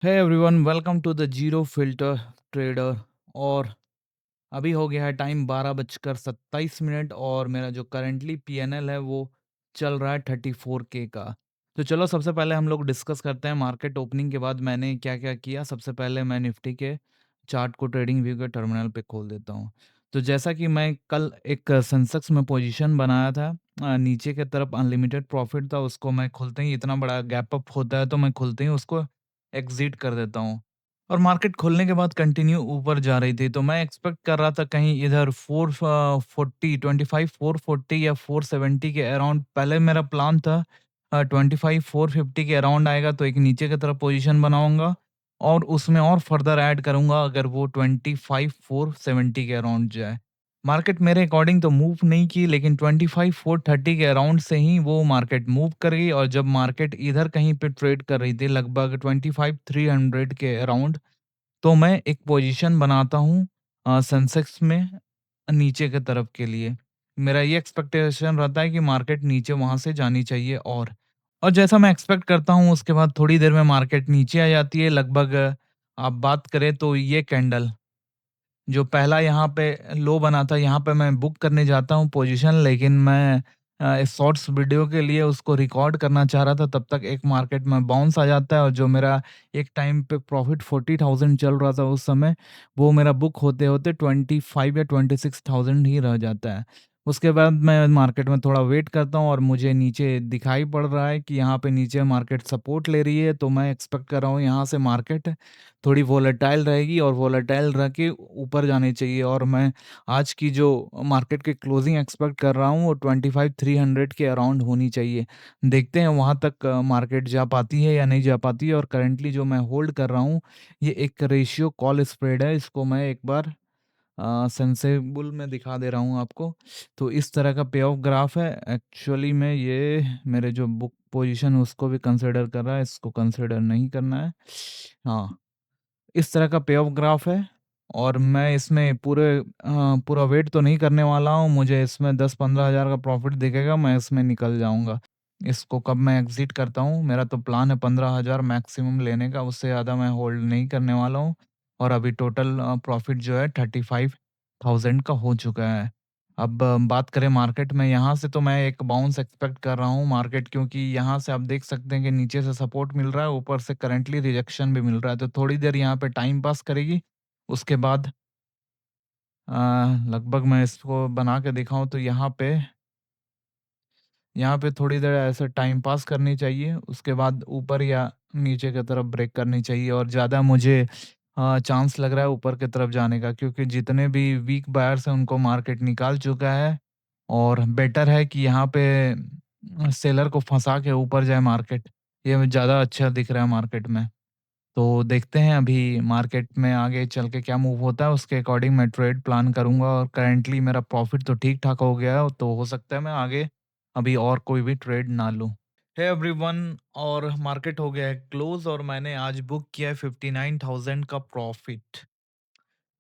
Hey everyone, welcome to the zero filter trader. और अभी हो गया है टाइम 12:27 और मेरा जो करंटली पीएनएल है वो चल रहा है 34K का। तो चलो सबसे पहले हम लोग डिस्कस करते हैं मार्केट ओपनिंग के बाद मैंने क्या क्या किया। सबसे पहले मैं निफ्टी के चार्ट को ट्रेडिंग व्यू के टर्मिनल पे खोल देता हूँ। तो जैसा कि मैं कल एक सेंसेक्स में पोजीशन बनाया था, नीचे के तरफ अनलिमिटेड प्रॉफिट था, उसको मैं खुलते ही इतना बड़ा गैप अप होता है तो मैं खुलते ही उसको एग्जिट कर देता हूँ। और मार्केट खुलने के बाद कंटिन्यू ऊपर जा रही थी, तो मैं एक्सपेक्ट कर रहा था कहीं इधर 440 या 470 के अराउंड। पहले मेरा प्लान था 25 450 के अराउंड आएगा तो एक नीचे की तरफ पोजीशन बनाऊंगा और उसमें और फर्दर ऐड करूंगा अगर वो 25 470 के अराउंड जाए। मार्केट मेरे अकॉर्डिंग तो मूव नहीं की, लेकिन 25 430 के अराउंड से ही वो मार्केट मूव कर गई। और जब मार्केट इधर कहीं पे ट्रेड कर रही थी लगभग 25 300 के अराउंड, तो मैं एक पोजीशन बनाता हूँ सेंसेक्स में नीचे की तरफ के लिए। मेरा ये एक्सपेक्टेशन रहता है कि मार्केट नीचे वहाँ से जानी चाहिए। और जैसा मैं एक्सपेक्ट करता हूँ उसके बाद थोड़ी देर में मार्केट नीचे आ जाती है। लगभग आप बात करें तो ये कैंडल जो पहला यहाँ पे लो बना था, यहाँ पे मैं बुक करने जाता हूँ पोजीशन, लेकिन मैं इस शॉर्ट्स वीडियो के लिए उसको रिकॉर्ड करना चाह रहा था। तब तक एक मार्केट में बाउंस आ जाता है और जो मेरा एक टाइम पे प्रॉफिट 40,000 चल रहा था उस समय, वो मेरा बुक होते-होते 25 या 26,000 ही रह जाता है। उसके बाद मैं मार्केट में थोड़ा वेट करता हूँ और मुझे नीचे दिखाई पड़ रहा है कि यहाँ पे नीचे मार्केट सपोर्ट ले रही है, तो मैं एक्सपेक्ट कर रहा हूँ यहाँ से मार्केट थोड़ी वोलेटाइल रहेगी और वोलेटाइल रह के ऊपर जानी चाहिए। और मैं आज की जो मार्केट की क्लोजिंग एक्सपेक्ट कर रहा हूँ वो 25 300 के अराउंड होनी चाहिए। देखते हैं वहाँ तक मार्केट जा पाती है या नहीं जा पाती है। और करंटली जो मैं होल्ड कर रहा हूँ ये एक रेशियो कॉल स्प्रेड है। इसको मैं एक बार सेंसेबल में दिखा दे रहा हूँ आपको। तो इस तरह का पे ऑफ ग्राफ है। एक्चुअली में ये मेरे जो बुक पोजीशन है उसको भी कंसिडर कर रहा है, इसको कंसिडर नहीं करना है। हाँ, इस तरह का पे ऑफ ग्राफ है और मैं इसमें पूरा वेट तो नहीं करने वाला हूँ। मुझे इसमें 10-15 हज़ार का प्रॉफ़िट दिखेगा, मैं इसमें निकल जाऊँगा। इसको कब मैं एग्ज़िट करता हूँ, मेरा तो प्लान है 15,000 मैक्सिमम लेने का, उससे ज़्यादा मैं होल्ड नहीं करने वाला हूँ। और अभी टोटल प्रॉफ़िट जो है 35,000 का हो चुका है। अब बात करें मार्केट में, यहाँ से तो मैं एक बाउंस एक्सपेक्ट कर रहा हूँ मार्केट, क्योंकि यहाँ से आप देख सकते हैं कि नीचे से सपोर्ट मिल रहा है, ऊपर से करंटली रिजेक्शन भी मिल रहा है। तो थोड़ी देर यहाँ पे टाइम पास करेगी। उसके बाद अ, लगभग मैं इसको बना के दिखाऊँ तो यहाँ पे थोड़ी देर ऐसे टाइम पास करनी चाहिए। उसके बाद ऊपर या नीचे की तरफ ब्रेक करनी चाहिए। और ज़्यादा मुझे चांस लग रहा है ऊपर की तरफ जाने का, क्योंकि जितने भी वीक बायर्स हैं उनको मार्केट निकाल चुका है। और बेटर है कि यहाँ पे सेलर को फँसा के ऊपर जाए मार्केट। ये ज़्यादा अच्छा दिख रहा है मार्केट में। तो देखते हैं अभी मार्केट में आगे चल के क्या मूव होता है, उसके अकॉर्डिंग मैं ट्रेड प्लान करूँगा। और करंटली मेरा प्रॉफ़िट तो ठीक-ठाक हो गया है, तो हो सकता है मैं आगे अभी और कोई भी ट्रेड ना लूँ। हे एवरीवन, और मार्केट हो गया है क्लोज़ और मैंने आज बुक किया है 59,000 का प्रॉफ़िट।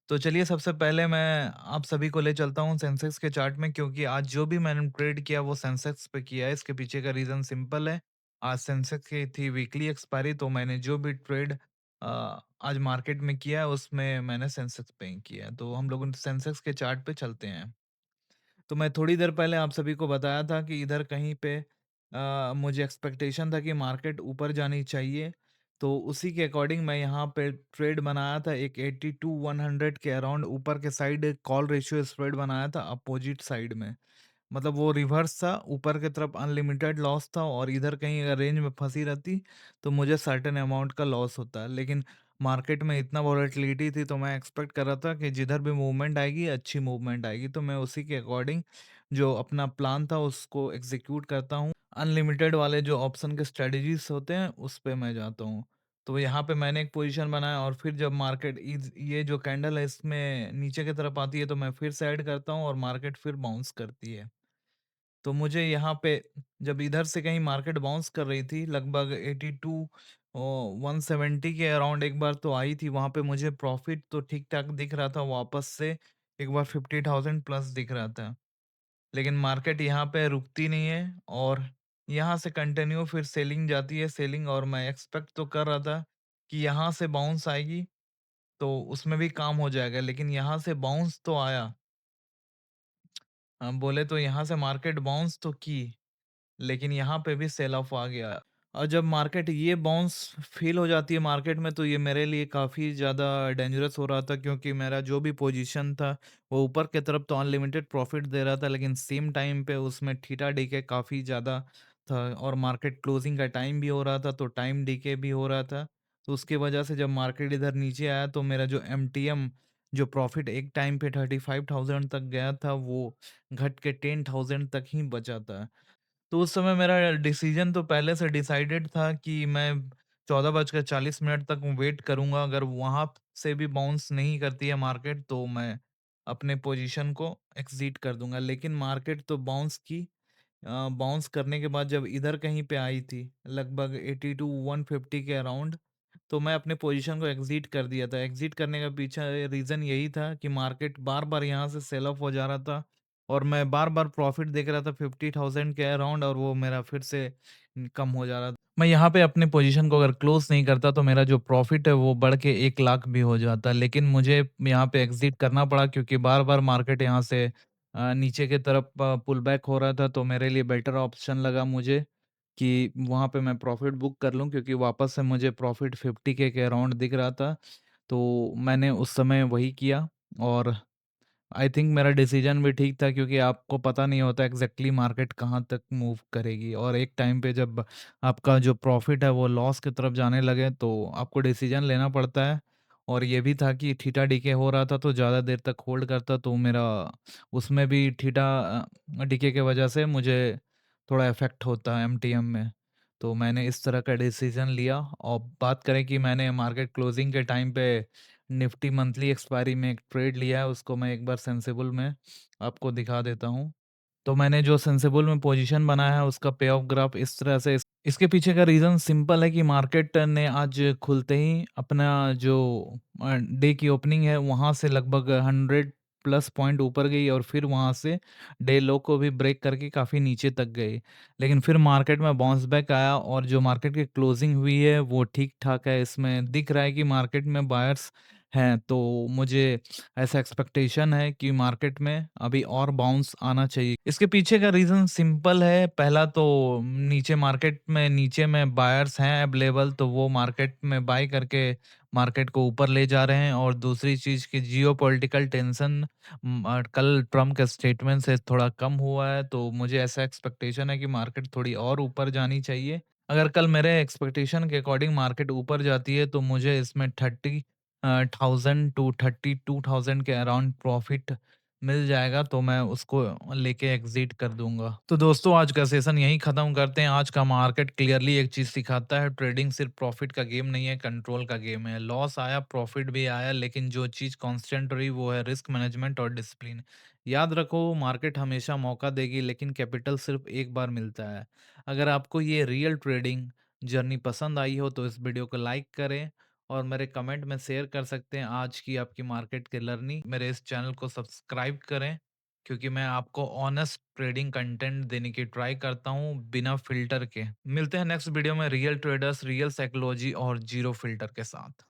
तो चलिए सबसे पहले मैं आप सभी को ले चलता हूँ सेंसेक्स के चार्ट में, क्योंकि आज जो भी मैंने ट्रेड किया वो सेंसेक्स पे किया है। इसके पीछे का रीज़न सिंपल है। आज सेंसेक्स की थी वीकली एक्सपायरी, तो मैंने जो भी ट्रेड आज मार्केट में किया है उसमें मैंने सेंसेक्स पे ही किया है। तो हम लोग सेंसेक्स के चार्ट पे चलते हैं। तो मैं थोड़ी देर पहले आप सभी को बताया था कि इधर कहीं पे मुझे एक्सपेक्टेशन था कि मार्केट ऊपर जानी चाहिए। तो उसी के अकॉर्डिंग मैं यहाँ पे ट्रेड बनाया था एक 80 टू 100 के अराउंड ऊपर के साइड एक कॉल रेशियो स्प्रेड बनाया था अपोजिट साइड में। मतलब वो रिवर्स था, ऊपर की तरफ अनलिमिटेड लॉस था और इधर कहीं अगर रेंज में फंसी रहती तो मुझे सर्टेन अमाउंट का लॉस होता। लेकिन मार्केट में इतना वॉलेटिलिटी थी तो मैं एक्सपेक्ट कर रहा था कि जिधर भी मूवमेंट आएगी अच्छी मूवमेंट आएगी, तो मैं उसी के अकॉर्डिंग जो अपना प्लान था उसको एग्जीक्यूट करता हूँ। अनलिमिटेड वाले जो ऑप्शन के स्ट्रेटजीज होते हैं उस पे मैं जाता हूँ। तो यहाँ पे मैंने एक पोजीशन बनाया और फिर जब मार्केट ये जो कैंडल है इसमें नीचे की तरफ आती है तो मैं फिर से ऐड करता हूँ और मार्केट फिर बाउंस करती है। तो मुझे यहाँ पे जब इधर से कहीं मार्केट बाउंस कर रही थी लगभग 82 170 के अराउंड एक बार तो आई थी, वहाँ पे मुझे प्रॉफिट तो ठीक ठाक दिख रहा था, वापस से एक बार 50,000 प्लस दिख रहा था। लेकिन मार्केट यहाँ पे रुकती नहीं है और यहाँ से कंटिन्यू फिर सेलिंग जाती है सेलिंग। और मैं एक्सपेक्ट तो कर रहा था कि यहाँ से बाउंस आएगी, तो उसमें भी काम हो जाएगा, लेकिन यहाँ से बाउंस तो आया। बोले तो यहाँ से मार्केट बाउंस तो की, लेकिन यहाँ पे भी सेल ऑफ आ गया। और जब मार्केट ये बाउंस फ़ील हो जाती है मार्केट में, तो ये मेरे लिए काफ़ी ज़्यादा डेंजरस हो रहा था, क्योंकि मेरा जो भी पोजीशन था वो ऊपर की तरफ तो अनलिमिटेड प्रॉफिट दे रहा था, लेकिन सेम टाइम पे उसमें थीटा डीके काफ़ी ज़्यादा था, और मार्केट क्लोजिंग का टाइम भी हो रहा था, तो टाइम डीके भी हो रहा था। तो उसकी वजह से जब मार्केट इधर नीचे आया, तो मेरा जो एमटीएम, जो प्रॉफिट एक टाइम पे 35,000 तक गया था, वो घट के 10,000 तक ही बचा था। तो उस समय मेरा डिसीजन तो पहले से डिसाइडेड था कि मैं 14:40 तक वेट करूँगा, अगर वहाँ से भी बाउंस नहीं करती है मार्केट, तो मैं अपने पोजीशन को एक्सीट कर दूँगा। लेकिन मार्केट तो बाउंस की, बाउंस करने के बाद जब इधर कहीं पे आई थी, लगभग 80 टू 150 के अराउंड, तो मैं अपने पोजीशन को एग्ज़िट कर दिया था। एग्ज़िट करने का पीछे रीज़न यही था कि मार्केट बार-बार यहाँ से सेल ऑफ हो जा रहा था, और मैं बार-बार प्रॉफ़िट देख रहा था 50,000 के अराउंड, और वो मेरा फिर से कम हो जा रहा था। मैं यहाँ पे अपने पोजीशन को अगर क्लोज़ नहीं करता, तो मेरा जो प्रॉफ़िट है वो बढ़ के 1 लाख भी हो जाता। लेकिन मुझे यहाँ पे एग्ज़िट करना पड़ा, क्योंकि बार-बार मार्केट यहाँ से नीचे की तरफ पुल बैक हो रहा था, तो मेरे लिए बेटर ऑप्शन लगा मुझे कि वहाँ पे मैं प्रॉफ़िट बुक कर लूँ, क्योंकि वापस से मुझे प्रॉफ़िट 50 के अराउंड दिख रहा था। तो मैंने उस समय वही किया, और आई थिंक मेरा डिसीजन भी ठीक था, क्योंकि आपको पता नहीं होता एग्जैक्टली मार्केट कहाँ तक मूव करेगी, और एक टाइम पे जब आपका जो प्रॉफिट है वो लॉस की तरफ जाने लगे, तो आपको डिसीजन लेना पड़ता है। और ये भी था कि थीटा डीके हो रहा था, तो ज़्यादा देर तक होल्ड करता, तो मेरा उसमें भी थीटा डीके के वजह से मुझे थोड़ा इफेक्ट होता है एमटीएम में। तो मैंने इस तरह का डिसीजन लिया। और बात करें कि मैंने मार्केट क्लोजिंग के टाइम पे निफ्टी मंथली एक्सपायरी में एक ट्रेड लिया है, उसको मैं एक बार सेंसिबल में आपको दिखा देता हूँ। तो मैंने जो सेंसिबल में पोजीशन बनाया है, उसका पे ऑफ ग्राफ इस तरह से, इसके पीछे का रीज़न सिंपल है कि मार्केट ने आज खुलते ही अपना जो डे की ओपनिंग है वहाँ से लगभग 100 प्लस पॉइंट ऊपर गई, और फिर वहाँ से डे लो को भी ब्रेक करके काफ़ी नीचे तक गई। लेकिन फिर मार्केट में बाउंस बैक आया, और जो मार्केट की क्लोजिंग हुई है वो ठीक-ठाक है। इसमें दिख रहा है कि मार्केट में बायर्स हैं, तो मुझे ऐसा एक्सपेक्टेशन है कि मार्केट में अभी और बाउंस आना चाहिए। इसके पीछे का रीज़न सिंपल है, पहला तो नीचे मार्केट में नीचे में बायर्स हैं अवेलेबल, तो वो मार्केट में बाय करके मार्केट को ऊपर ले जा रहे हैं। और दूसरी चीज़ कि जियोपॉलिटिकल टेंशन कल ट्रम्प के स्टेटमेंट से थोड़ा कम हुआ है, तो मुझे ऐसा एक्सपेक्टेशन है कि मार्केट थोड़ी और ऊपर जानी चाहिए। अगर कल मेरे एक्सपेक्टेशन के अकॉर्डिंग मार्केट ऊपर जाती है, तो मुझे इसमें 1000 टू 32,000 के अराउंड प्रॉफिट मिल जाएगा, तो मैं उसको लेके एग्ज़िट कर दूँगा। तो दोस्तों, आज का सेशन यहीं ख़त्म करते हैं। आज का मार्केट क्लियरली एक चीज़ सिखाता है, ट्रेडिंग सिर्फ़ प्रॉफिट का गेम नहीं है, कंट्रोल का गेम है। लॉस आया, प्रॉफिट भी आया, लेकिन जो चीज़ कांस्टेंट रही वो है रिस्क मैनेजमेंट और डिसिप्लिन। याद रखो, मार्केट हमेशा मौका देगी, लेकिन कैपिटल सिर्फ़ एक बार मिलता है। अगर आपको ये रियल ट्रेडिंग जर्नी पसंद आई हो, तो इस वीडियो को लाइक करें, और मेरे कमेंट में शेयर कर सकते हैं आज की आपकी मार्केट की लर्निंग। मेरे इस चैनल को सब्सक्राइब करें, क्योंकि मैं आपको ऑनेस्ट ट्रेडिंग कंटेंट देने की ट्राई करता हूँ बिना फ़िल्टर के। मिलते हैं नेक्स्ट वीडियो में रियल ट्रेडर्स, रियल साइकोलॉजी और ज़ीरो फ़िल्टर के साथ।